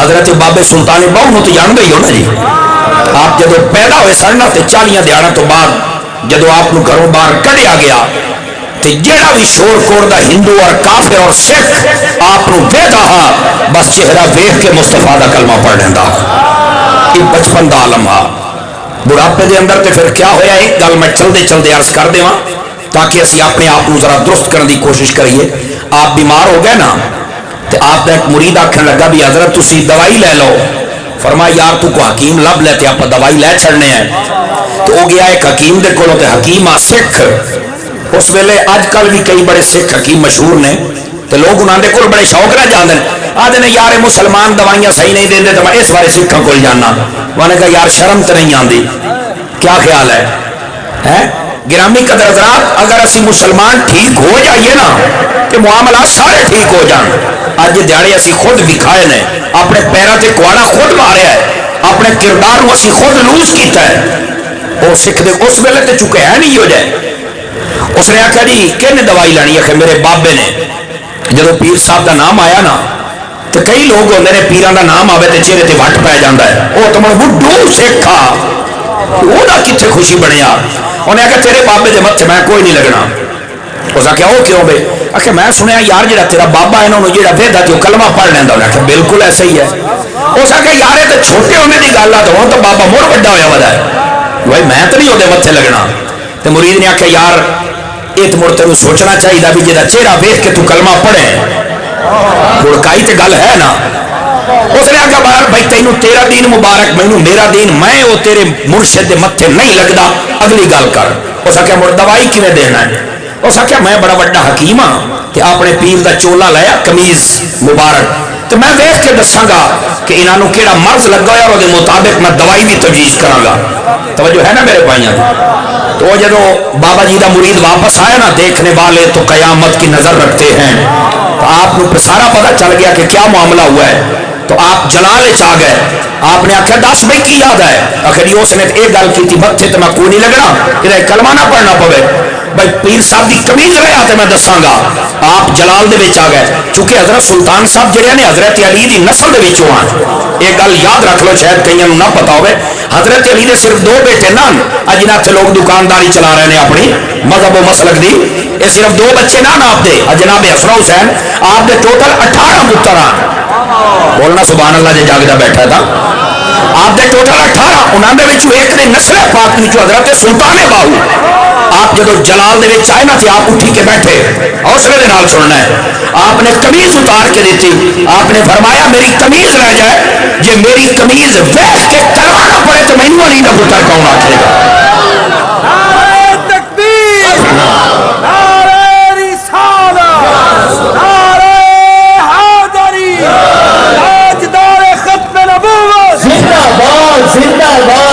حضرت بابے سلطان باہو نو تو جان گئی ہو نا جی. آپ جدو پیدا ہوئے سن تے 40 دیہڑاں تو بعد جدو آپ کو گھروں باہر کڈیا گیا تے جیڑا بھی شور کوڑ دا ہندو اور کافر اور سکھ آپ کو ویدا ہا بس چہرہ ویکھ کے مصطفیٰ دا کلمہ پڑھ لیندا. یہ بچپن دا عالم ہا. بڑھاپے دے اندر تے پھر کیا ہویا ایک گل میں چلدے چلدے عرض کر دیواں تاکہ اسی اپنے آپ کو ذرا درست کرنے دی کوشش کریے. آپ بیمار ہو گئے نا تے آپ دا ایک مرید آکھن لگا بھی حضرت تسی دوائی لے لو. فرمایا یار تو کو حکیم لب لے تے آپ دوائی لے چھڑنے ہیں. تو ہو گیا ایک حکیم دے کولوں تے حکیم آ سکھ. اس ویلے اج کل بھی کئی بڑے سکھ حکیم مشہور نے تے لوگ انہاں دے کول بڑے شوق نہ جاندے آدھے نے یار مسلمان دوائیاں صحیح نہیں دیندے تو میں اس بارے سکھاں کول جانا. میں نے کہا یار شرم تے نہیں آندی, کیا خیال ہے؟ گرامی قدر حضرات, اگر اسی مسلمان ٹھیک ہو جائیے نا کہ معاملات سارے ٹھیک ہو جان. اج دیہڑے اسی خود دکھائے نے, اپنے پیراں تے کوڑا خود ماریا ہے, اپنے کردار کو اسی خود لوز کیتا ہے. وہ سکھ دے اس ویلے تے چکے ہے نہیں ہو جائے. اس نے آخیا جی کہنے دوائی لانی ہے؟ میرے بابے نے. جدو پیر صاحب دا نام آیا نا تو کئی لوگ ہوندے نے پیراں دا نام آوے تے چہرے تے وٹ پی جاندا ہے. وہ تو بڈھو سکھ آ وہ کتنے خوشی بنیا. انہیں آخیا تیرے بابے دے متھے میں کوئی نہیں لگنا. اس آخیا وہ کیوں بے؟ آخیا میں سنیا یار جڑا تیرا بابا ہے انہوں جڑا ویدا تے کلمہ پڑھ لیندا. انہیں آخیا بالکل ایسا ہی ہے. اس آخیا یار یہ تو چھوٹے ہونے کی گل ہے تو ہوں تو بابا مڑ وڈا ہویا ودا ہے بھائی میں تو نہیں وہ متھے لگنا. تو مرید نے آخیا یار یہ تو مڑ تینوں سوچنا چاہیے بھی جہاں چہرہ ویکھ کے تو کلمہ پڑھے گڑکائی تو گل ہے نا. اس نے آخیا بار بھائی تینوں تیرا دین مبارک مینوں میرا دین, میں وہ تیرے مرشد دے متھے نہیں لگدا, اگلی گل کر. اس آخیا مڑ دوائی کیویں دینا ہے؟ اس آخیا میں بڑا بڑا حکیم ہاں تے اپنے پیر دا چولا لایا قمیض مبارک تو میں ویکھ کے دساں گا کہ انہاں نوں کیڑا مرض لگا ہے اور دے مطابق میں دوائی بھی تجویز کراں گا. توجہ ہے نا میرے بھائیاں؟ تو جدو بابا جی دا مرید واپس آیا نا, دیکھنے والے تو قیامت کی نظر رکھتے ہیں. تو آپ کو سارا پتہ چل گیا کہ کیا معاملہ ہوا ہے. تو آپ جلال چ آ گئے. آپ نے آخیا دس بھائی کی یاد ہے؟ آخر جی اس نے ایک گل کی تھی متھے تو میں کوئی نہیں لگنا کہ کلمہ نہ پڑھنا پوے. بھائی پیر صاحب کی قمیض رہا تو میں دساں گا. آپ جلال دے وچ آ گئے. چونکہ حضرت سلطان صاحب جڑے نے حضرت علی دی نسل دے وچوں آن. ایک گل یاد رکھ لو شاید کئیاں نوں نہ پتا ہوئے, حضرت علی دے صرف 2 بیٹے نان. اج جنہاں تے لوگ دکانداری چلا رہے ہیں اپنی مذہب و مسلک دی, یہ صرف 2 بچے نہ آپ دے. جناب حسن حسین آپ دے ٹوٹل 18 پتر آن. بولنا سبحان اللہ جے جاگدا بیٹھا تھا. آپ دے ٹوٹل 18, انہاں دے وچوں ایک نے نسل پاک وچوں حضرت سلطان باہو. آپ جدو جلال دے وچ آئے نا تھے آپ اٹھی کے بیٹھے, حوصلے دے نال سننا ہے. آپ نے قمیض اتار کے دیتی. آپ نے فرمایا میری قمیض رہ جائے, جے میری قمیض ویکھ کے کلمہ نہ پڑھے تو مینوں علی دا پتر کون آکھے گا؟ نعرہ تکبیر, نعرہ رسالت, نعرہ حیدری, تاجدار ختم نبوت. زندہ باد, زندہ باد.